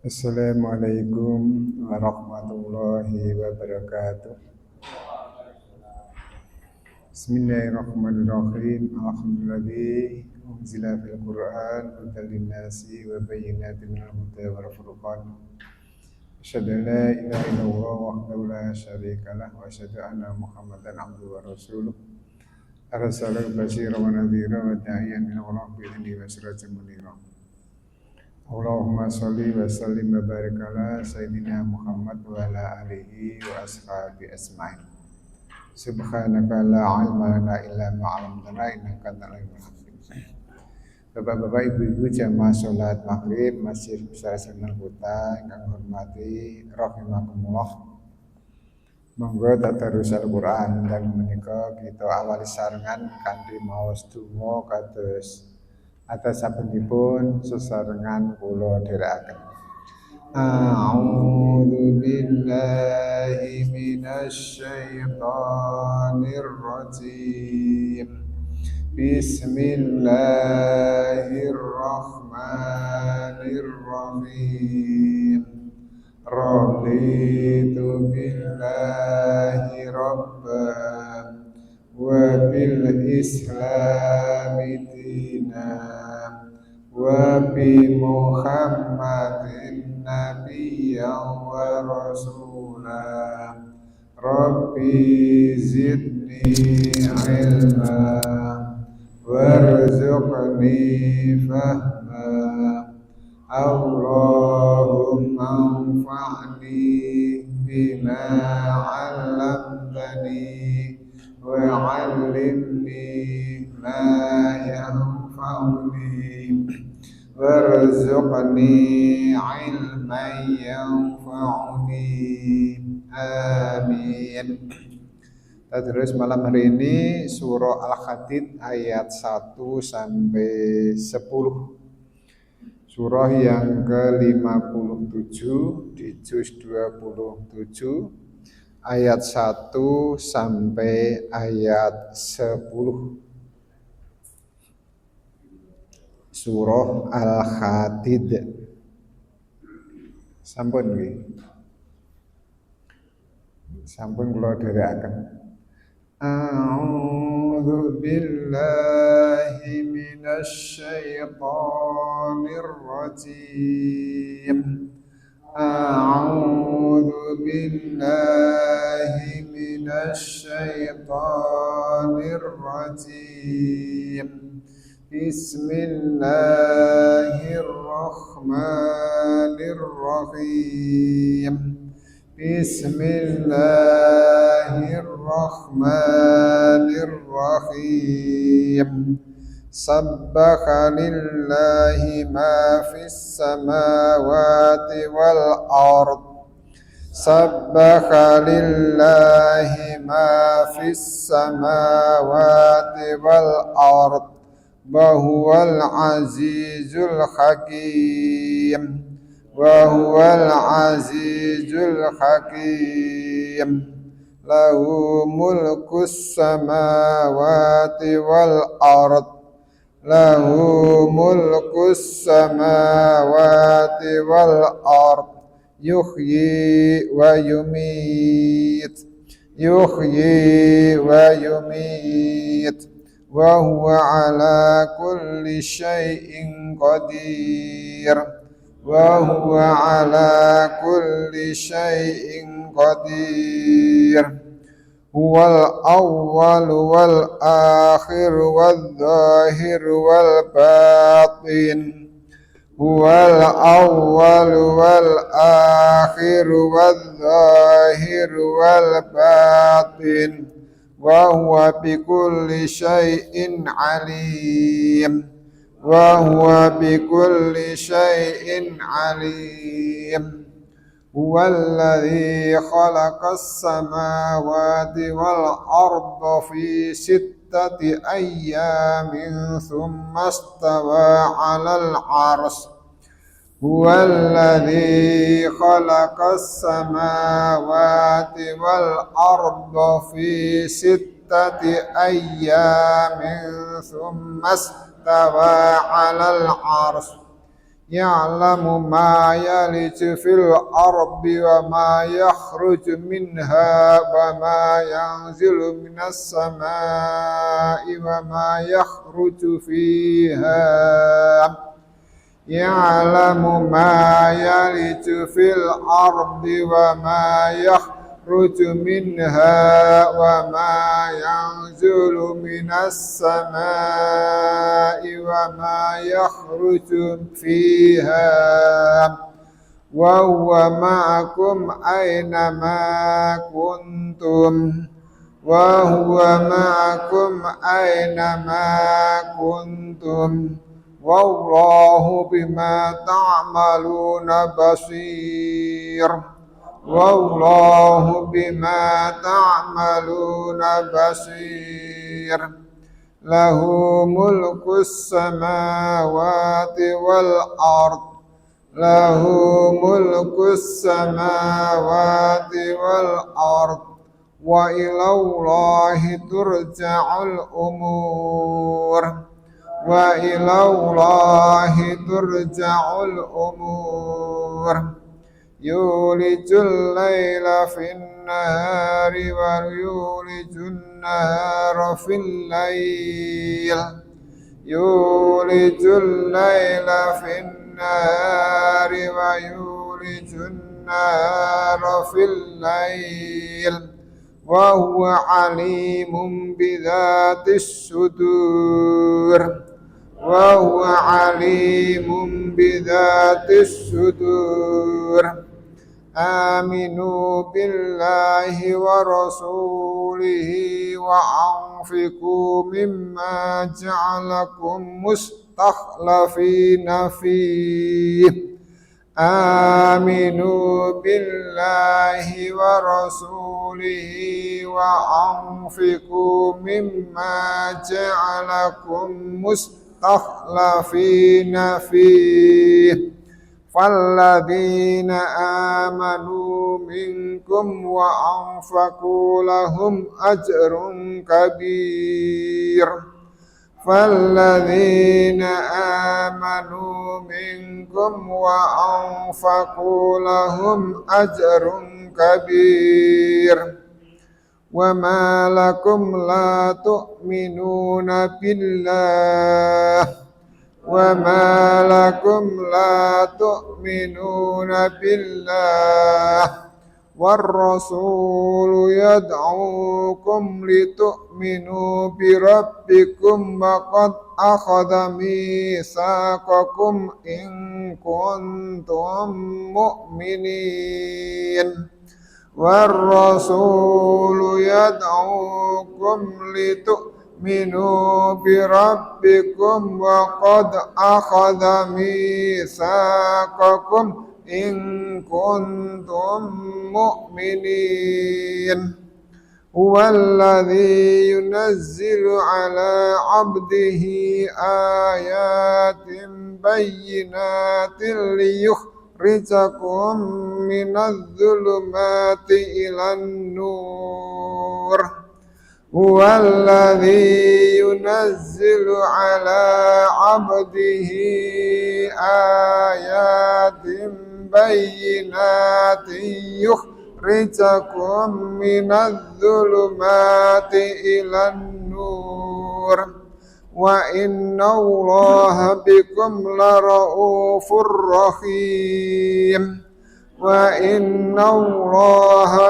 Assalamualaikum warahmatullahi wabarakatuh. Bismillahirrahmanirrahim. Alhamdulillah unzila fil Qur'an hudan linnasi wa bayyinatin minal huda wal furqan. Asyhadu an la ilaha illallah wahdahu la syarikalah wa asyhadu anna Muhammadan abduhu wa rasuluh. Arsalahu basyiran wa nadhira wa da'iyan ila Allah bi idnihi wa sirajan munira. Allahumma sholli wa sallim wa barik ala sayyidina Muhammad wa ala alihi wa ashabi asma'in. Subhanaka la ilma lana illa ma 'allamtana innaka antal alimul hakim. Bapak-bapak, ibu-ibu jamaah salat maghrib Masjid Besar Sunan Kota ingkang hormati rahimakumullah. Monggo tadarus Al-Qur'an dan menika kita awali sarengan kanthi maos donga kados atas sabenipun sesarengan kula dherekaken. A'udzu billahi minasy syaithanir rajim. Bismillahirrahmanirrahim. Raditu billahi rabban wa bil islami dinan wa bi Muhammadin nabiyyan wa rasulah. Rabbi zidni ilma warzuqni fahma. Allahumma anfa'ni bima 'allamtani wa 'allimni ma yanfa'uni warzuqni 'ilman yanfa'uni. Amin. Terus malam hari ini surah Al-Hadid ayat 1 sampai 10. Surah yang ke-57 di juz 27 ayat 1 sampai ayat 10. Surah Al-Hadid. Sampun nggih. Sampun kula dherekaken. A'udzu billahi minasy syaithanir rajim. A'udzu billahi minasy syaithanir rajim. Bismillahirrahmanirrahim. Bismillahirrahmanirrahim. Sabbaha lillahi ma fis samawati wal ard. Sabbaha lillahi ma fis samawati wal ard. Wa huwal azizul hakim. Wahuwal azizul hakim. Lahu mulkus samawati wal ard. Lahu mulkus samawati wal ard. Yuhyi wa yumit. Yuhyi wa yumit. Wa huwa ala kulli syai'in qadir. Wa huwa ala kulli syai'in qadir. Huwal awwal wal akhir wal zahir wal batin. Huwal awwal wal akhir wal zahir wal batin. Wa huwa bi kulli syai'in alim. Wa huwa bi kulli syai'in alim. Huwallazi khalaqas samawati wal arda fi sittati ayyamin thumma istawa 'alal 'arsy. Huwallazi khalaqas samawati wal arda fi sittati ayyamin thumma istawa 'alal 'arsy يعلم ما يلج في الأرض وما يخرج منها وما ينزل من السماء وما يخرج فيها يعلم ما يلج في الأرض وما يخرج منها وما ينزل من السماء وما يخرج فيها وهو معكم أينما كنتم والله بما تعملون بصير له ملك السماوات والأرض وإلى الله ترجع الأمور يولج الليل في النهار ويولج النهار في الليل ويولج النهار في الليل وهو عليم بذات الصدور آمنوا بالله ورسوله وأنفقوا مما جعلكم مستخلفين فيه وأنفقوا مما جعلكم مستخلفين فيه فالذين آمنوا منكم وأنفقوا لهم أجر كبير وما لكم لا تؤمنون بالله والرسول يدعوكم لتؤمنوا بربكم وقد أخذ ميثاقكم إن كنتم مؤمنين والرسول يدعوكم لتؤمنوا بربكم وقد أخذ ميثاقكم إن كنتم مؤمنين هو الذي ينزل على عبده آيات بينات ليخرجكم من الظلمات إلى النور هو الذي ينزل على عبده آيات بينات يخرجكم من الظلمات إلى النور وإن الله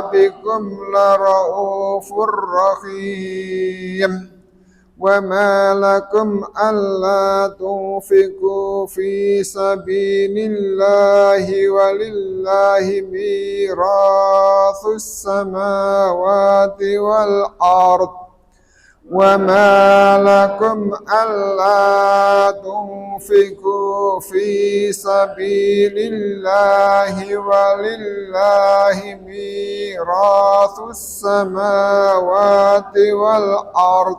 بكم لرؤوف رحيم وما لكم ألا تنفقوا في سبيل الله ولله ميراث السماوات والأرض وما لكم ألا تنفقوا في سبيل الله ولله ميراث السماوات والأرض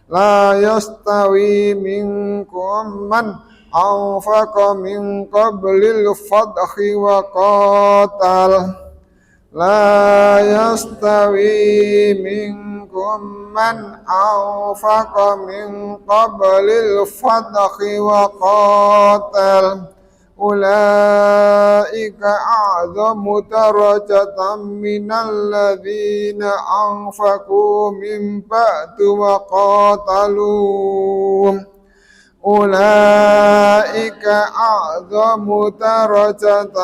لا يستوي منكم من أنفق من قبل الفتح وقاتل لا يستوي منكم من أنفق من قبل الفتح أولئك أعظم درجة من الذين أنفقوا من بعد وقاتلوا أولئك أعظم درجة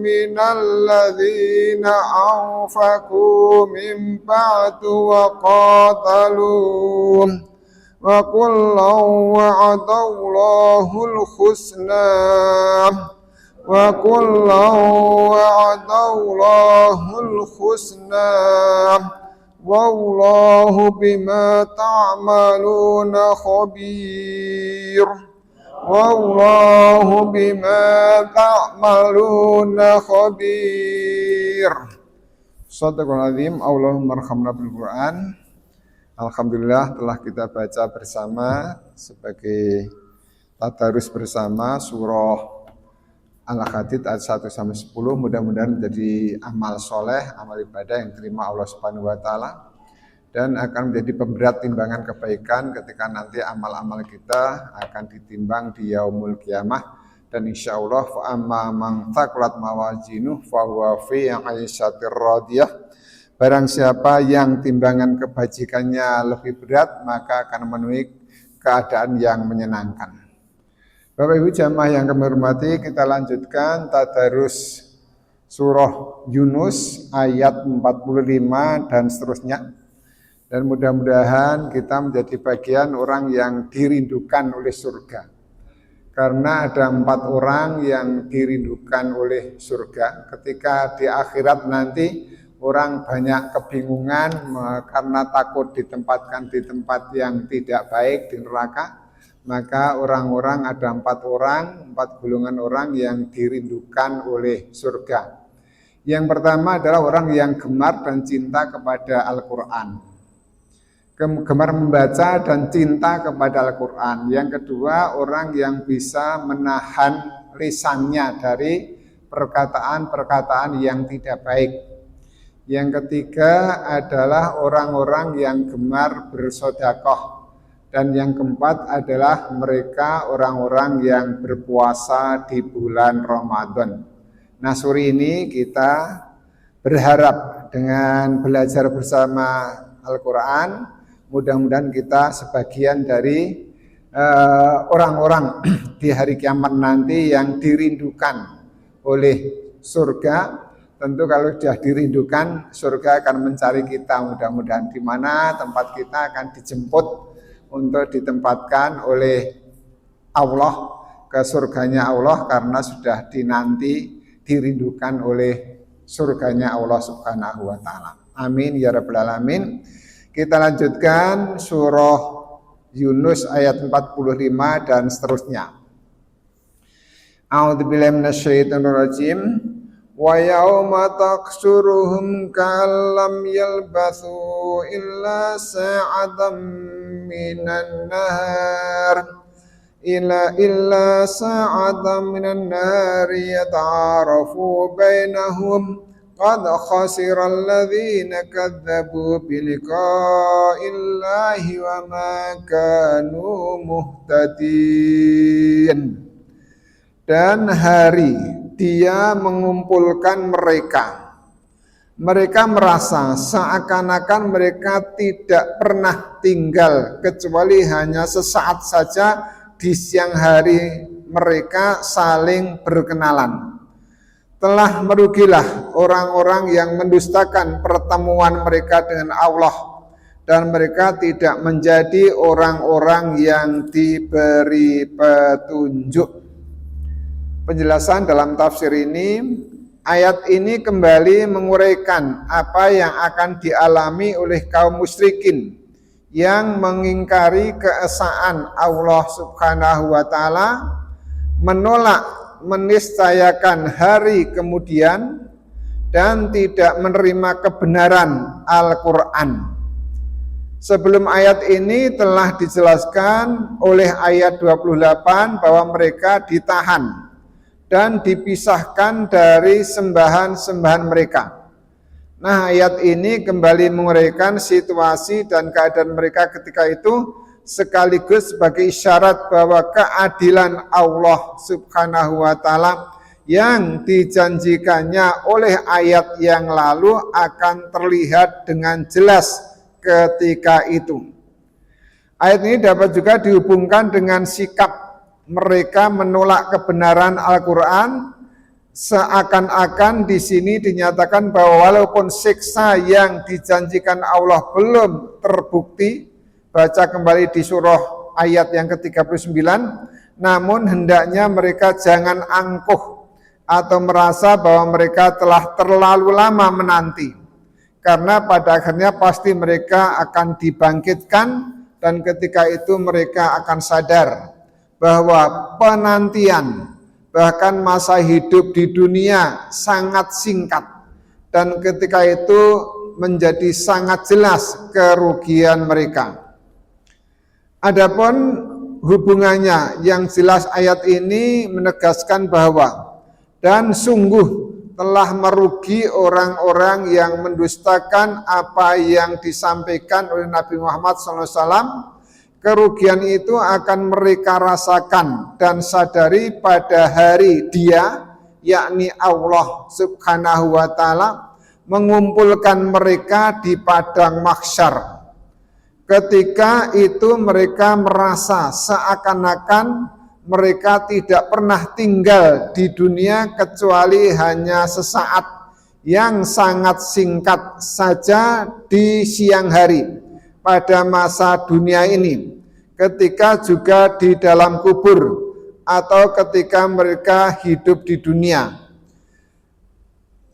من الذين أنفقوا من بعد وقاتلوا وكلا وعد الله الحسنى وكلا وعد الله الحسنى والله بما تعملون خبير والله بما تعملون خبير. Shadaqal azim. Allahumma arhamna bil Quran. Alhamdulillah telah kita baca bersama sebagai tadarus bersama surah Al-Hadid ayat 1 sampai 10. Mudah-mudahan menjadi amal soleh, amal ibadah yang diterima Allah Subhanahu wa taala dan akan menjadi pemberat timbangan kebaikan ketika nanti amal-amal kita akan ditimbang di yaumul qiyamah. Dan insyaallah fa amma man thaqulat mawazinuh fa huwa fi 'aisyatir radiyah. Barang siapa yang timbangan kebajikannya lebih berat, maka akan memenuhi keadaan yang menyenangkan. Bapak Ibu jamaah yang kami hormati, kita lanjutkan tadarus surah Yunus ayat 45 dan seterusnya. Dan mudah-mudahan kita menjadi bagian orang yang dirindukan oleh surga. Karena ada 4 orang yang dirindukan oleh surga. Ketika di akhirat nanti orang banyak kebingungan karena takut ditempatkan di tempat yang tidak baik di neraka. Maka orang-orang ada 4 orang, 4 golongan orang yang dirindukan oleh surga. Yang pertama adalah orang yang gemar dan cinta kepada Al-Quran. Gemar membaca dan cinta kepada Al-Quran. Yang kedua, orang yang bisa menahan lisannya dari perkataan-perkataan yang tidak baik. Yang ketiga adalah orang-orang yang gemar bersedekah. Dan yang keempat adalah mereka orang-orang yang berpuasa di bulan Ramadan. Nah, sore ini kita berharap dengan belajar bersama Al-Quran, mudah-mudahan kita sebagian dari orang-orang di hari kiamat nanti yang dirindukan oleh surga. Tentu kalau sudah dirindukan, surga akan mencari kita, mudah-mudahan di mana tempat kita akan dijemput untuk ditempatkan oleh Allah ke surganya Allah, karena sudah dinanti dirindukan oleh surganya Allah Subhanahu wa taala. Amin ya rabbal alamin. Kita lanjutkan surah Yunus ayat 45 dan seterusnya. A'udzubillahi minasyaitonir rajim. Wa yauma taqsuruhum ka'allam yalbathu illa sa'atan minan nahar illa sa'atan minan nahari yata'arafu bainahum qad khasira alladhina kadzabu biliqa'illahi wa ma kanu muhtadin. Dan hari dia mengumpulkan mereka. Mereka merasa seakan-akan mereka tidak pernah tinggal kecuali hanya sesaat saja di siang hari mereka saling berkenalan. Telah merugilah orang-orang yang mendustakan pertemuan mereka dengan Allah, dan mereka tidak menjadi orang-orang yang diberi petunjuk. Penjelasan dalam tafsir ini, ayat ini kembali menguraikan apa yang akan dialami oleh kaum musyrikin yang mengingkari keesaan Allah Subhanahu wa taala, menolak meniscayakan hari kemudian, dan tidak menerima kebenaran Al-Quran. Sebelum ayat ini telah dijelaskan oleh ayat 28 bahwa mereka ditahan dan dipisahkan dari sembahan-sembahan mereka. Nah, ayat ini kembali menguraikan situasi dan keadaan mereka ketika itu, sekaligus sebagai isyarat bahwa keadilan Allah Subhanahu wa taala yang dijanjikannya oleh ayat yang lalu akan terlihat dengan jelas ketika itu. Ayat ini dapat juga dihubungkan dengan sikap mereka menolak kebenaran Al-Quran, seakan-akan di sini dinyatakan bahwa walaupun siksa yang dijanjikan Allah belum terbukti, baca kembali di surah ayat yang ke-39, namun hendaknya mereka jangan angkuh atau merasa bahwa mereka telah terlalu lama menanti, karena pada akhirnya pasti mereka akan dibangkitkan, dan ketika itu mereka akan sadar bahwa penantian bahkan masa hidup di dunia sangat singkat, dan ketika itu menjadi sangat jelas kerugian mereka. Adapun hubungannya yang jelas, ayat ini menegaskan bahwa dan sungguh telah merugi orang-orang yang mendustakan apa yang disampaikan oleh Nabi Muhammad SAW. Kerugian itu akan mereka rasakan dan sadari pada hari dia, yakni Allah Subhanahu wa taala mengumpulkan mereka di padang mahsyar. Ketika itu mereka merasa seakan-akan mereka tidak pernah tinggal di dunia kecuali hanya sesaat yang sangat singkat saja di siang hari pada masa dunia ini, ketika juga di dalam kubur atau ketika mereka hidup di dunia.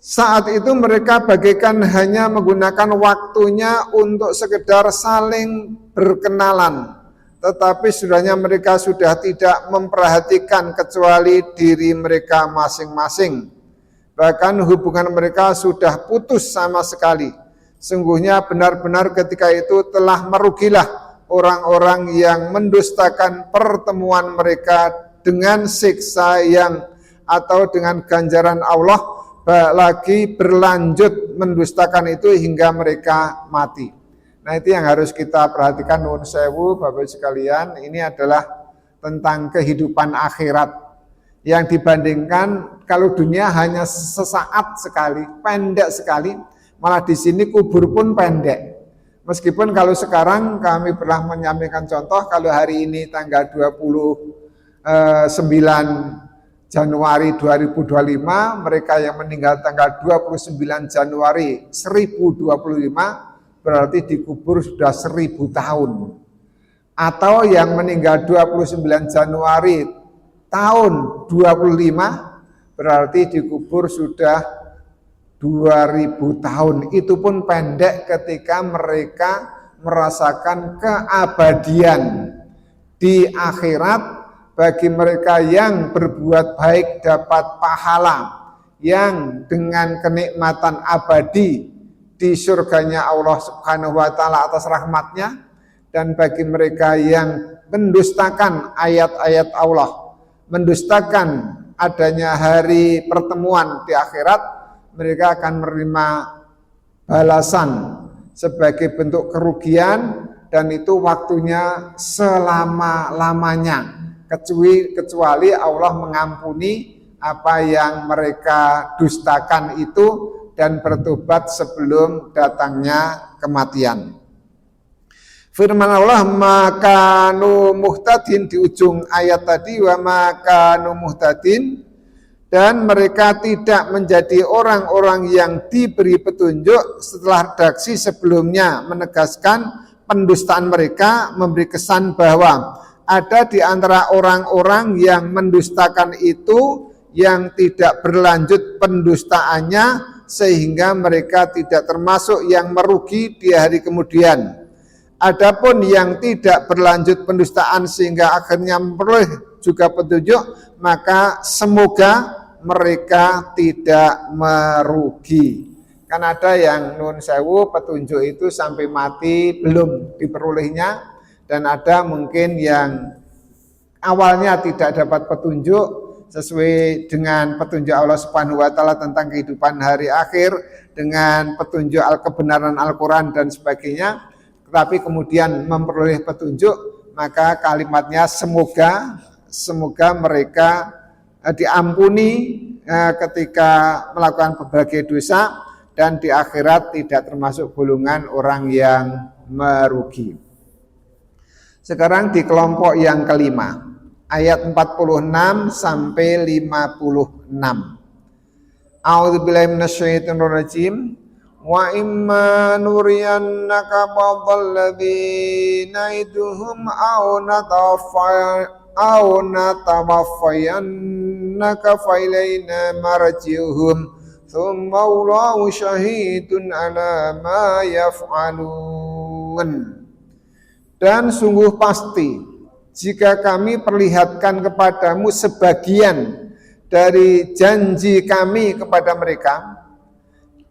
Saat itu mereka bagaikan hanya menggunakan waktunya untuk sekedar saling berkenalan, tetapi sudahnya mereka sudah tidak memperhatikan kecuali diri mereka masing-masing. Bahkan hubungan mereka sudah putus sama sekali. Sungguhnya benar-benar ketika itu telah merugilah orang-orang yang mendustakan pertemuan mereka dengan siksa yang atau dengan ganjaran Allah, lagi berlanjut mendustakan itu hingga mereka mati. Nah, itu yang harus kita perhatikan, nuwun sewu Bapak sekalian. Ini adalah tentang kehidupan akhirat yang dibandingkan kalau dunia hanya sesaat sekali, pendek sekali. Malah di sini kubur pun pendek. Meskipun kalau sekarang kami pernah menyampaikan contoh, kalau hari ini tanggal 29 Januari 2025, mereka yang meninggal tanggal 29 Januari 1025 berarti dikubur sudah 1000 tahun. Atau yang meninggal 29 Januari tahun 25 berarti dikubur sudah 2000 tahun. Itu pun pendek ketika mereka merasakan keabadian di akhirat. Bagi mereka yang berbuat baik dapat pahala yang dengan kenikmatan abadi di surganya Allah Subhanahu wa taala atas rahmatnya, dan bagi mereka yang mendustakan ayat-ayat Allah, mendustakan adanya hari pertemuan di akhirat, mereka akan menerima balasan sebagai bentuk kerugian, dan itu waktunya selama-lamanya, kecuali Allah mengampuni apa yang mereka dustakan itu dan bertobat sebelum datangnya kematian. Firman Allah, makanu muhtadin, di ujung ayat tadi, wa makanu muhtadin, dan mereka tidak menjadi orang-orang yang diberi petunjuk. Setelah redaksi sebelumnya menegaskan pendustaan mereka, memberi kesan bahwa ada di antara orang-orang yang mendustakan itu yang tidak berlanjut pendustaannya, sehingga mereka tidak termasuk yang merugi di hari kemudian. Adapun yang tidak berlanjut pendustaan sehingga akhirnya memperoleh juga petunjuk, maka semoga mereka tidak merugi. Kan ada yang nuwun sewu petunjuk itu sampai mati belum diperolehnya, dan ada mungkin yang awalnya tidak dapat petunjuk sesuai dengan petunjuk Allah Subhanahu wa taala tentang kehidupan hari akhir, dengan petunjuk kebenaran Al-Qur'an dan sebagainya, tetapi kemudian memperoleh petunjuk, maka kalimatnya semoga mereka diampuni ketika melakukan berbagai dosa dan di akhirat tidak termasuk golongan orang yang merugi. Sekarang di kelompok yang kelima, ayat 46 sampai 56. A'udzubillahi minasyaitonirrajim. Wa imma nuriyannaka ba'dal ladzina iduhum aw natawaffayannaka fa ilaina marji'uhum thumma Allahu syahidun ala ma yaf'alun. Dan sungguh pasti jika kami perlihatkan kepadamu sebagian dari janji kami kepada mereka,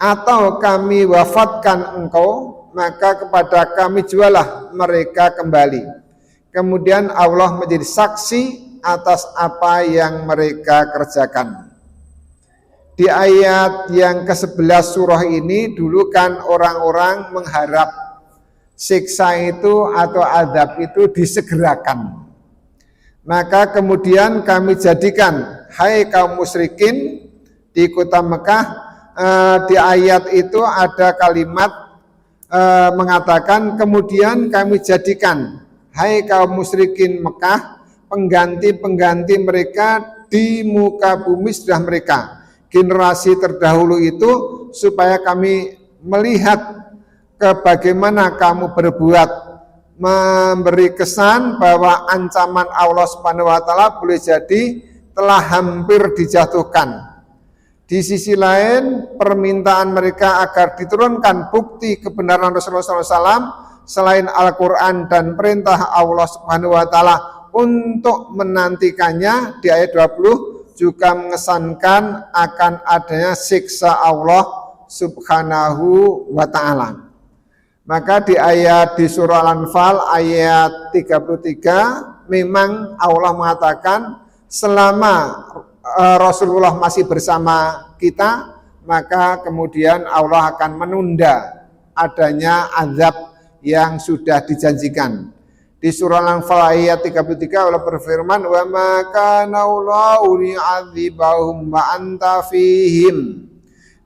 atau kami wafatkan engkau, maka kepada kami jualah mereka kembali. Kemudian Allah menjadi saksi atas apa yang mereka kerjakan. Di ayat yang ke-11 surah ini dulu kan orang-orang mengharap siksa itu atau azab itu disegerakan. Maka kemudian kami jadikan, hai kaum musyrikin di kota Mekah, di ayat itu ada kalimat mengatakan kemudian kami jadikan, hai kaum musyrikin Mekah, pengganti-pengganti mereka di muka bumi sudah mereka, generasi terdahulu itu, supaya kami melihat bagaimana kamu berbuat, memberi kesan bahwa ancaman Allah Subhanahu wa taala boleh jadi telah hampir dijatuhkan. Di sisi lain, permintaan mereka agar diturunkan bukti kebenaran Rasulullah SAW selain Al-Quran dan perintah Allah Subhanahu wa taala untuk menantikannya, di ayat 20 juga mengesankan akan adanya siksa Allah Subhanahu wa taala. Maka di surah Al-Anfal ayat 33 memang Allah mengatakan selama Rasulullah masih bersama kita, maka kemudian Allah akan menunda adanya azab yang sudah dijanjikan. Di surah Al-Anfal ayat 33 Allah berfirman, wa ma kana Allahu li'adzibahum wa anta fihim.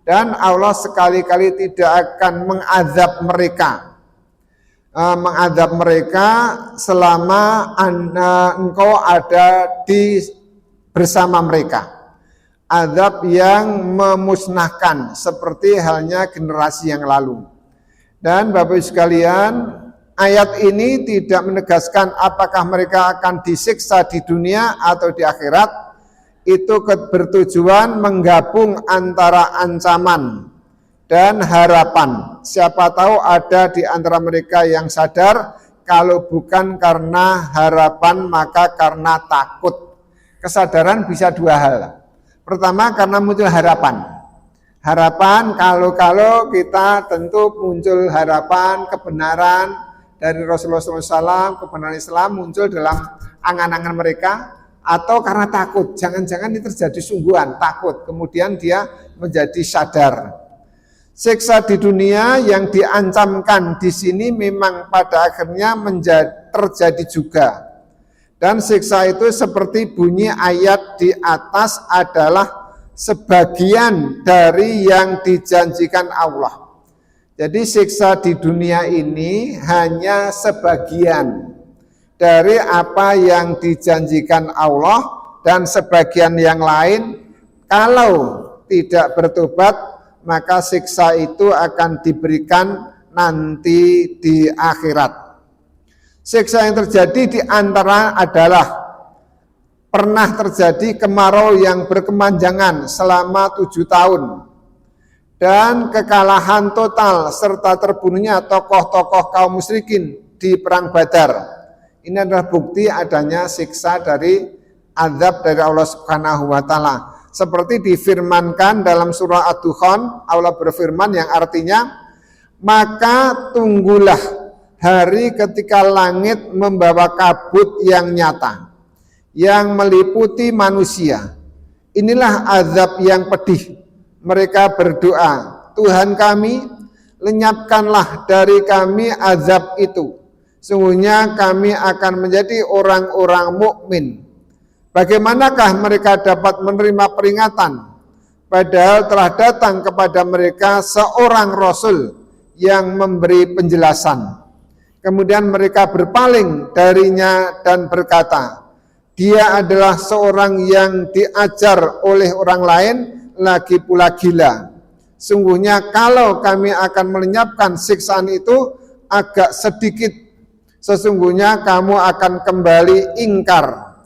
Dan Allah sekali-kali tidak akan mengazab mereka selama engkau ada bersama mereka. Azab yang memusnahkan seperti halnya generasi yang lalu. Dan Bapak Ibu sekalian, ayat ini tidak menegaskan apakah mereka akan disiksa di dunia atau di akhirat. Itu bertujuan menggabung antara ancaman dan harapan. Siapa tahu ada di antara mereka yang sadar, kalau bukan karena harapan maka karena takut. Kesadaran bisa dua hal. Pertama, karena muncul harapan. Harapan kalau kita tentu muncul harapan kebenaran dari Rasulullah SAW, kebenaran Islam muncul dalam angan-angan mereka. Atau karena takut, jangan-jangan ini terjadi sungguhan, takut, kemudian dia menjadi sadar. Siksa di dunia yang diancamkan di sini memang pada akhirnya terjadi juga. Dan siksa itu seperti bunyi ayat di atas adalah sebagian dari yang dijanjikan Allah. Jadi siksa di dunia ini hanya sebagian dari apa yang dijanjikan Allah, dan sebagian yang lain kalau tidak bertobat maka siksa itu akan diberikan nanti di akhirat. Siksa yang terjadi di antara adalah pernah terjadi kemarau yang berkepanjangan selama 7 tahun dan kekalahan total serta terbunuhnya tokoh-tokoh kaum musyrikin di perang Badar. Ini adalah bukti adanya siksa dari azab dari Allah Subhanahu wa taala. Seperti difirmankan dalam surah Ad-Dukhan, Allah berfirman yang artinya, maka tunggulah hari ketika langit membawa kabut yang nyata, yang meliputi manusia. Inilah azab yang pedih. Mereka berdoa, Tuhan kami, lenyapkanlah dari kami azab itu, sungguhnya kami akan menjadi orang-orang mukmin. Bagaimanakah mereka dapat menerima peringatan, padahal telah datang kepada mereka seorang rasul yang memberi penjelasan. Kemudian mereka berpaling darinya dan berkata, dia adalah seorang yang diajar oleh orang lain, lagi pula gila. Sungguhnya kalau kami akan melenyapkan siksaan itu agak sedikit, sesungguhnya kamu akan kembali ingkar.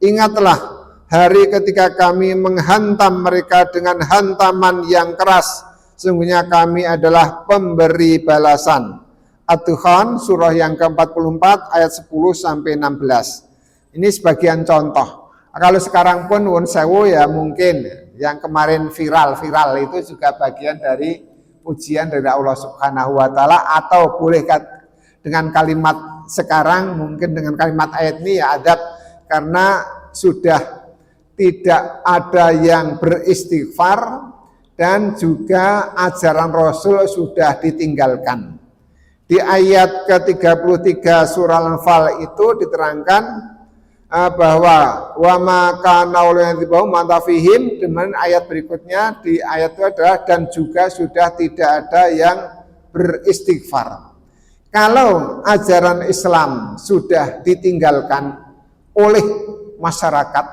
Ingatlah hari ketika kami menghantam mereka dengan hantaman yang keras. Sungguhnya kami adalah pemberi balasan. At-Dukhan surah yang ke-44 ayat 10 sampai 16. Ini sebagian contoh. Kalau sekarang pun nuwun sewu ya mungkin yang kemarin viral itu juga bagian dari ujian dari Allah Subhanahu wa taala, atau boleh dengan kalimat sekarang mungkin dengan kalimat ayat ini ya adab, karena sudah tidak ada yang beristighfar dan juga ajaran Rasul sudah ditinggalkan. Di ayat ke-33 surah Al-Anfal itu diterangkan bahwa wa ma kana ulil mantafihim, dengan ayat berikutnya di ayat itu adalah dan juga sudah tidak ada yang beristighfar. Kalau ajaran Islam sudah ditinggalkan oleh masyarakat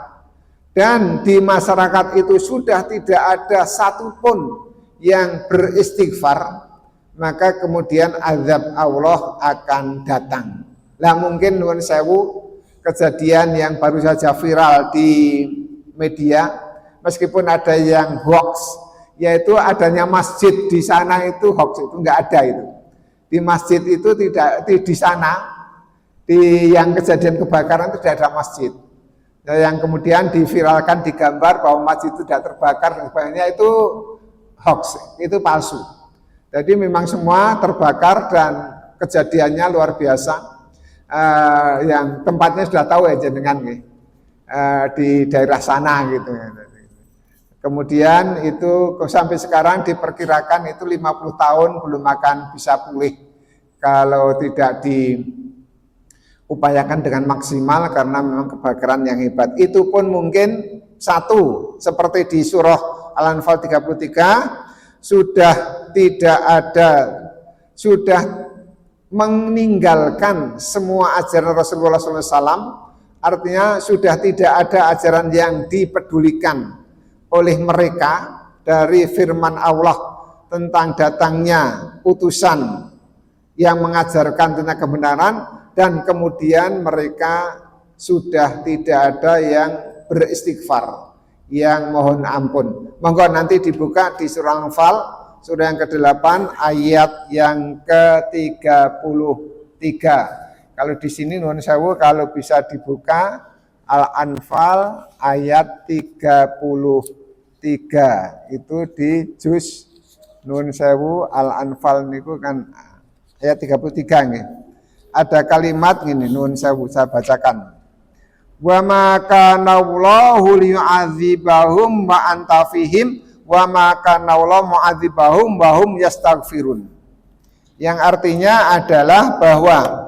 dan di masyarakat itu sudah tidak ada satupun yang beristighfar, maka kemudian azab Allah akan datang. Lah mungkin nuwun sewu kejadian yang baru saja viral di media, meskipun ada yang hoax, yaitu adanya masjid di sana itu hoax, itu enggak ada itu. Di masjid itu tidak, di sana di yang kejadian kebakaran itu tidak ada masjid. Yang kemudian diviralkan, digambar bahwa masjid itu tidak terbakar dan sebagainya, itu hoax, itu palsu. Jadi memang semua terbakar dan kejadiannya luar biasa. Yang tempatnya sudah tahu ya jenengan di daerah sana gitu. Kemudian itu sampai sekarang diperkirakan itu 50 tahun belum akan bisa pulih kalau tidak diupayakan dengan maksimal, karena memang kebakaran yang hebat. Itu pun mungkin satu, seperti di surah Al-Anfal 33, sudah tidak ada, sudah meninggalkan semua ajaran Rasulullah SAW, artinya sudah tidak ada ajaran yang dipedulikan oleh mereka dari firman Allah tentang datangnya utusan yang mengajarkan tentang kebenaran, dan kemudian mereka sudah tidak ada yang beristighfar, yang mohon ampun. Monggo nanti dibuka di surah Al-Anfal surah yang ke-8 ayat yang ke-33. Kalau di sini nuwun sewu kalau bisa dibuka Al-Anfal ayat 33. Itu di juz nuwun sewu Al-Anfal niku kan ayat 33 nggih. Ada kalimat ngene nuwun sewu saya bacakan. Wa ma kana Allahu liyu'adzibahum wa anta fihim wa ma kana Allahu mu'adzibahum wa hum yastaghfirun. Yang artinya adalah bahwa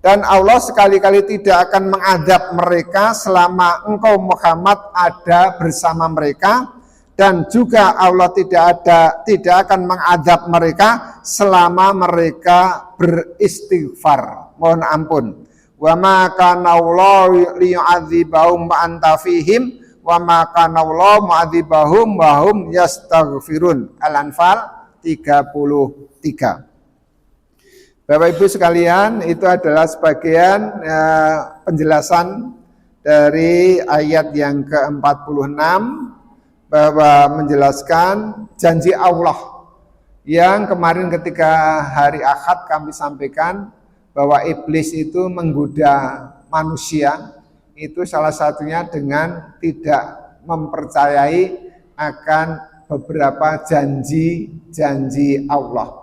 dan Allah sekali-kali tidak akan mengadab mereka selama engkau Muhammad ada bersama mereka, dan juga Allah tidak akan mengadab mereka selama mereka beristighfar, mohon ampun. Wa ma kana Allahu liyu'adzibahum wa anta fihim wa ma kana Allahu mu'adzibahum wa hum yastaghfirun. Al-Anfal 33. Bapak Ibu sekalian, itu adalah sebagian penjelasan dari ayat yang ke-46, bahwa menjelaskan janji Allah yang kemarin ketika hari Ahad kami sampaikan bahwa iblis itu menggoda manusia, itu salah satunya dengan tidak mempercayai akan beberapa janji-janji Allah.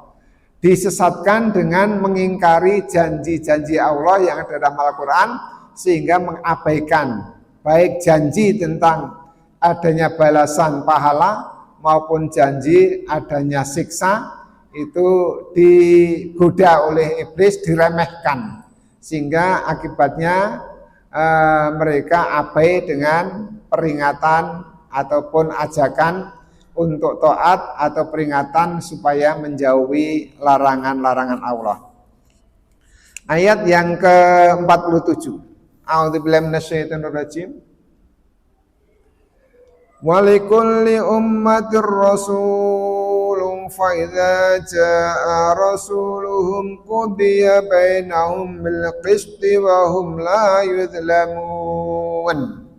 Disesatkan dengan mengingkari janji-janji Allah yang ada dalam Al-Quran, sehingga mengabaikan baik janji tentang adanya balasan pahala maupun janji adanya siksa, itu digoda oleh iblis, diremehkan. sehingga akibatnya mereka abai dengan peringatan ataupun ajakan untuk taat atau peringatan supaya menjauhi larangan-larangan Allah. Ayat yang ke-47. A'udzubillahi minasyaitonir rajim. Walikulli ummatir rasulun fa idza jaa rasuluhum qudiya bainahum bil qisti wa hum la yuzlamun.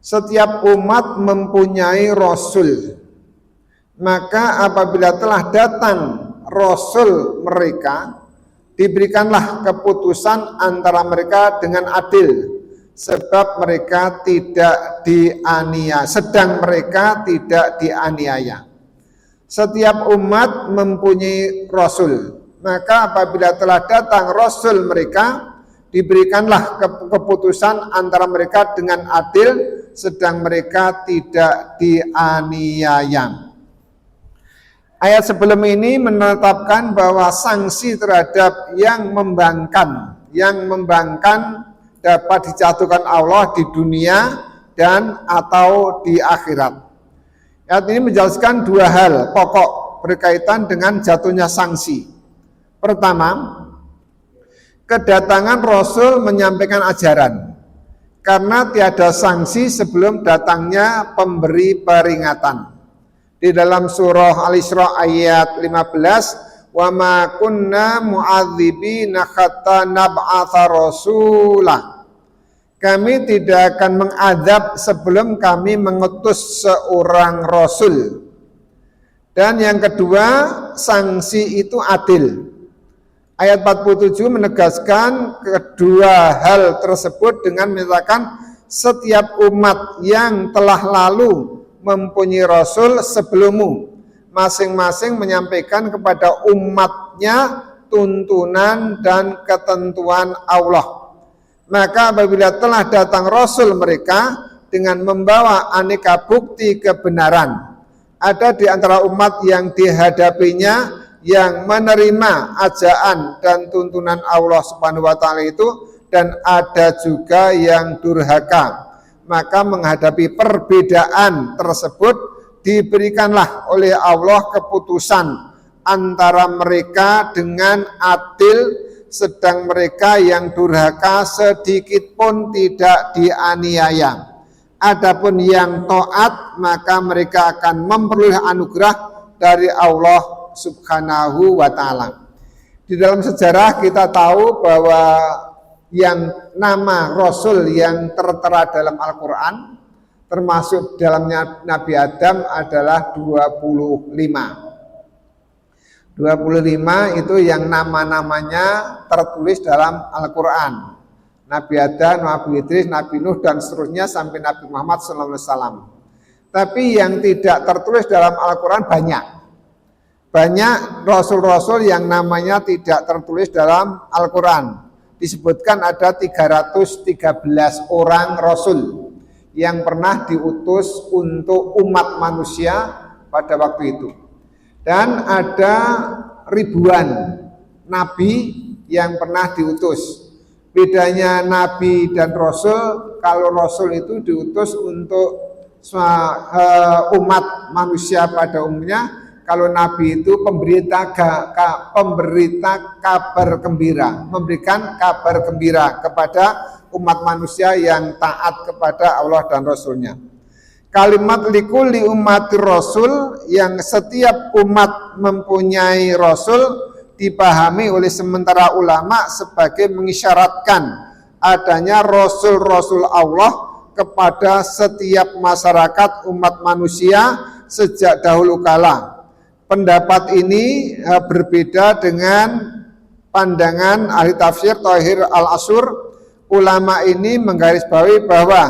Setiap umat mempunyai rasul. Maka apabila telah datang rasul mereka, diberikanlah keputusan antara mereka dengan adil, sebab mereka tidak dianiaya, sedang mereka tidak dianiaya. Setiap umat mempunyai rasul, maka apabila telah datang rasul mereka, diberikanlah keputusan antara mereka dengan adil, sedang mereka tidak dianiaya. Ayat sebelum ini menetapkan bahwa sanksi terhadap yang membangkang dapat dijatuhkan Allah di dunia dan atau di akhirat. Ayat ini menjelaskan dua hal pokok berkaitan dengan jatuhnya sanksi. Pertama, kedatangan Rasul menyampaikan ajaran, karena tiada sanksi sebelum datangnya pemberi peringatan. Di dalam surah Al-Isra ayat 15, wa ma kunna mu'adzibina hatta nab'atha rasulah. Kami tidak akan mengadab sebelum kami mengutus seorang rasul. Dan yang kedua, sanksi itu adil. Ayat 47 menegaskan kedua hal tersebut dengan menyatakan setiap umat yang telah lalu mempunyai rasul sebelummu, masing-masing menyampaikan kepada umatnya tuntunan dan ketentuan Allah. Maka apabila telah datang rasul mereka dengan membawa aneka bukti kebenaran, ada di antara umat yang dihadapinya yang menerima ajaan dan tuntunan Allah Subhanahu wa taala itu, dan ada juga yang durhaka. Maka menghadapi perbedaan tersebut diberikanlah oleh Allah keputusan antara mereka dengan adil, sedang mereka yang durhaka sedikit pun tidak dianiaya. Adapun yang taat, maka mereka akan memperoleh anugerah dari Allah Subhanahu wa taala. Di dalam sejarah kita tahu bahwa yang nama Rasul yang tertera dalam Al-Quran, termasuk dalamnya Nabi Adam adalah 25. 25 itu yang nama-namanya tertulis dalam Al-Quran. Nabi Adam, Nabi Idris, Nabi Nuh, dan seterusnya sampai Nabi Muhammad SAW. Tapi yang tidak tertulis dalam Al-Quran banyak. Banyak Rasul-Rasul yang namanya tidak tertulis dalam Al-Quran. Disebutkan ada 313 orang Rasul yang pernah diutus untuk umat manusia pada waktu itu. Dan ada ribuan Nabi yang pernah diutus. Bedanya Nabi dan Rasul, kalau Rasul itu diutus untuk umat manusia pada umumnya. Kalau Nabi itu pemberita kabar gembira, memberikan kabar gembira kepada umat manusia yang taat kepada Allah dan Rasulnya. Kalimat likulli ummati rasul, yang setiap umat mempunyai rasul, dipahami oleh sementara ulama sebagai mengisyaratkan adanya rasul-rasul Allah kepada setiap masyarakat umat manusia sejak dahulu kala. Pendapat ini berbeda dengan pandangan ahli tafsir Thahir al-Ashur. Ulama ini menggarisbawahi bahwa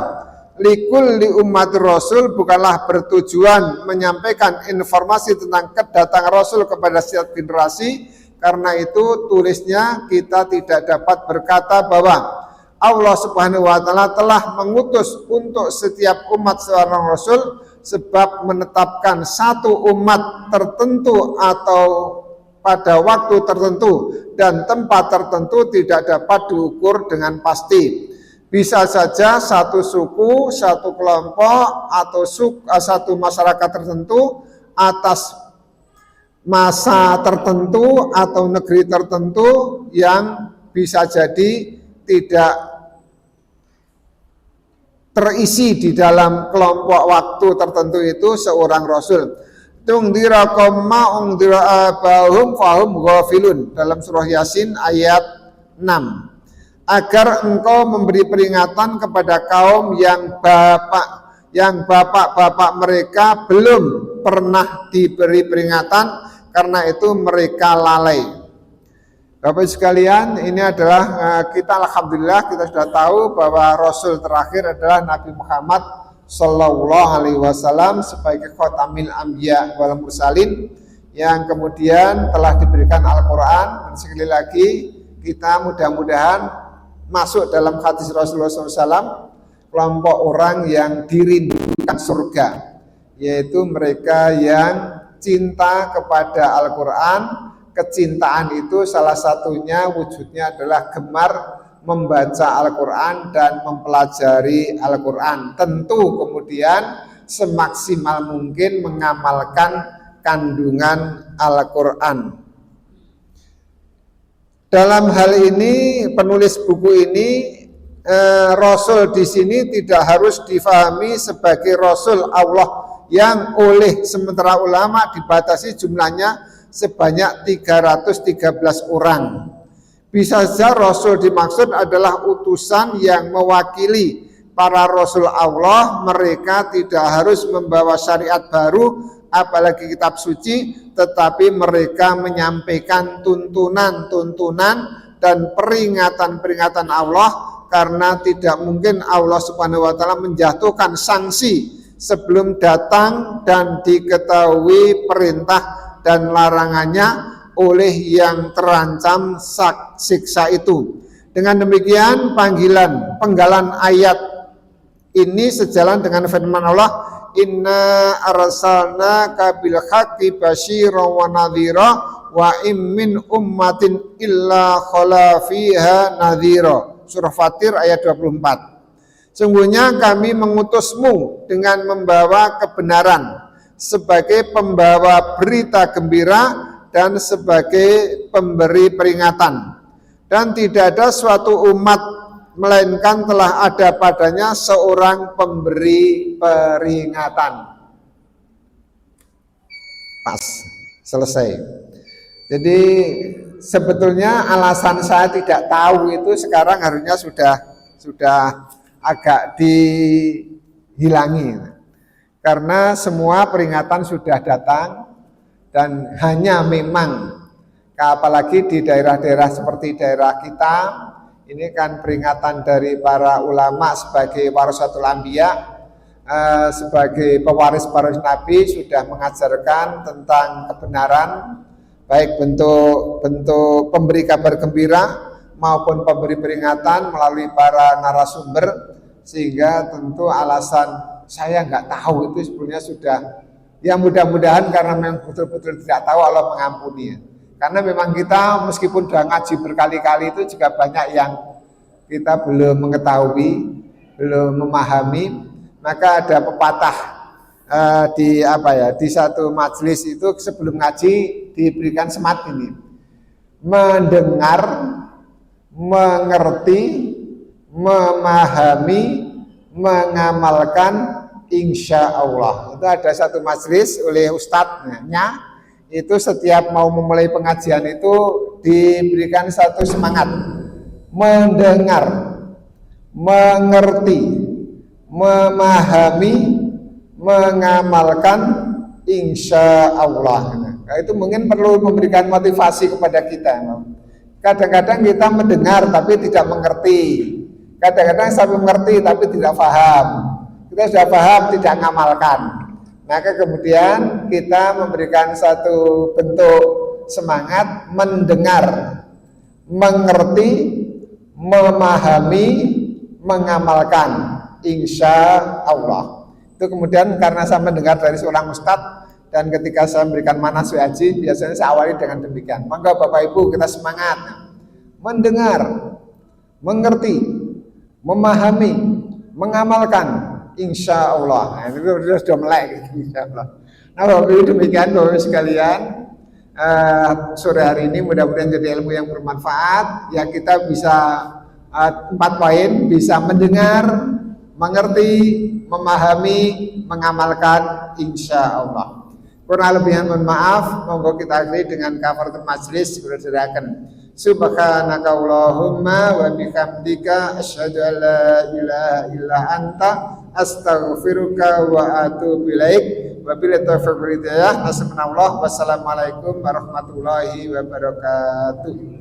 likulli ummati rasul bukanlah bertujuan menyampaikan informasi tentang kedatangan Rasul kepada setiap generasi. Karena itu tulisnya kita tidak dapat berkata bahwa Allah Subhanahu wa taala telah mengutus untuk setiap umat seorang rasul, sebab menetapkan satu umat tertentu atau pada waktu tertentu dan tempat tertentu tidak dapat diukur dengan pasti. Bisa saja satu suku, satu kelompok, atau satu masyarakat tertentu atas masa tertentu atau negeri tertentu yang bisa jadi tidak terisi di dalam kelompok waktu tertentu itu seorang rasul. Tungdira koma ungdira abahum fahum ghafilun, dalam surah Yasin ayat 6. Agar engkau memberi peringatan kepada kaum yang bapak-bapak mereka belum pernah diberi peringatan, karena itu mereka lalai. Bapak sekalian, ini adalah kita alhamdulillah kita sudah tahu bahwa Rasul terakhir adalah Nabi Muhammad Sallallahu Alaihi Wasallam sebagai khotamil anbiya wal mursalin, yang kemudian telah diberikan Al-Quran. Dan sekali lagi kita mudah-mudahan masuk dalam hadis Rasulullah SAW kelompok orang yang dirindukan surga, yaitu mereka yang cinta kepada Al-Quran. Kecintaan itu salah satunya wujudnya adalah gemar membaca Al-Quran dan mempelajari Al-Quran. Tentu kemudian semaksimal mungkin mengamalkan kandungan Al-Quran. Dalam hal ini penulis buku ini Rasul di sini tidak harus difahami sebagai Rasul Allah yang oleh sementara ulama dibatasi jumlahnya sebanyak 313 orang. Bisa saja Rasul dimaksud adalah utusan yang mewakili para Rasul Allah. Mereka tidak harus membawa syariat baru, apalagi kitab suci, tetapi mereka menyampaikan tuntunan-tuntunan dan peringatan-peringatan Allah, karena tidak mungkin Allah Subhanahu wa Ta'ala menjatuhkan sanksi sebelum datang dan diketahui perintah dan larangannya oleh yang terancam siksa itu. Dengan demikian penggalan ayat ini sejalan dengan firman Allah, inna arsalnaka bil haqqi basyiran wa nadhira wa im min ummatin illa khala fiha nadhira. Surah Fatir ayat 24. Sungguhnya kami mengutusmu dengan membawa kebenaran sebagai pembawa berita gembira dan sebagai pemberi peringatan, dan tidak ada suatu umat melainkan telah ada padanya seorang pemberi peringatan. Pas, selesai. Jadi sebetulnya alasan saya tidak tahu itu sekarang harusnya sudah agak dihilangi, karena semua peringatan sudah datang. Dan hanya memang apalagi di daerah-daerah seperti daerah kita ini kan peringatan dari para ulama sebagai warasatul anbiya, sebagai pewaris para nabi, sudah mengajarkan tentang kebenaran, baik bentuk pemberi kabar gembira maupun pemberi peringatan melalui para narasumber, sehingga tentu alasan saya nggak tahu itu sebenarnya sudah, ya mudah-mudahan karena memang betul-betul tidak tahu, Allah mengampuni. Karena memang kita meskipun sudah ngaji berkali-kali itu juga banyak yang kita belum mengetahui, belum memahami. Maka ada pepatah di satu majelis itu sebelum ngaji diberikan semat ini: mendengar, mengerti, memahami, mengamalkan, insya Allah. Itu ada satu majelis oleh ustadznya, itu setiap mau memulai pengajian itu diberikan satu semangat: mendengar, mengerti, memahami, mengamalkan, insya Allah. Nah, itu mungkin perlu memberikan motivasi kepada kita. Kadang-kadang kita mendengar tapi tidak mengerti, kadang-kadang sampai mengerti tapi tidak paham. Kita sudah paham, tidak mengamalkan. Maka kemudian kita memberikan satu bentuk semangat: mendengar, mengerti, memahami, mengamalkan, insya Allah. Itu kemudian karena saya mendengar dari seorang ustadz, dan ketika saya memberikan manasik haji biasanya saya awali dengan demikian. Maka Bapak Ibu kita semangat mendengar, mengerti, memahami, mengamalkan, insya Allah. Nah, itu sudah melek, insya Allah. Nah, Bapak Ibu demikian Bapak Ibu sekalian, sore hari ini mudah-mudahan jadi ilmu yang bermanfaat. Ya kita bisa 4 poin, bisa mendengar, mengerti, memahami, mengamalkan, insya Allah. Kurang lebihnya mohon maaf, monggo kita akhiri dengan kafaratul majlis berdasarkan subhanaka Allahumma wa bihamdika asyhadu an la ilaha illa anta astaghfiruka wa atubu ilaik. Wabillahi taufiq wal hidayah. Wassalamualaikum warahmatullahi wabarakatuh.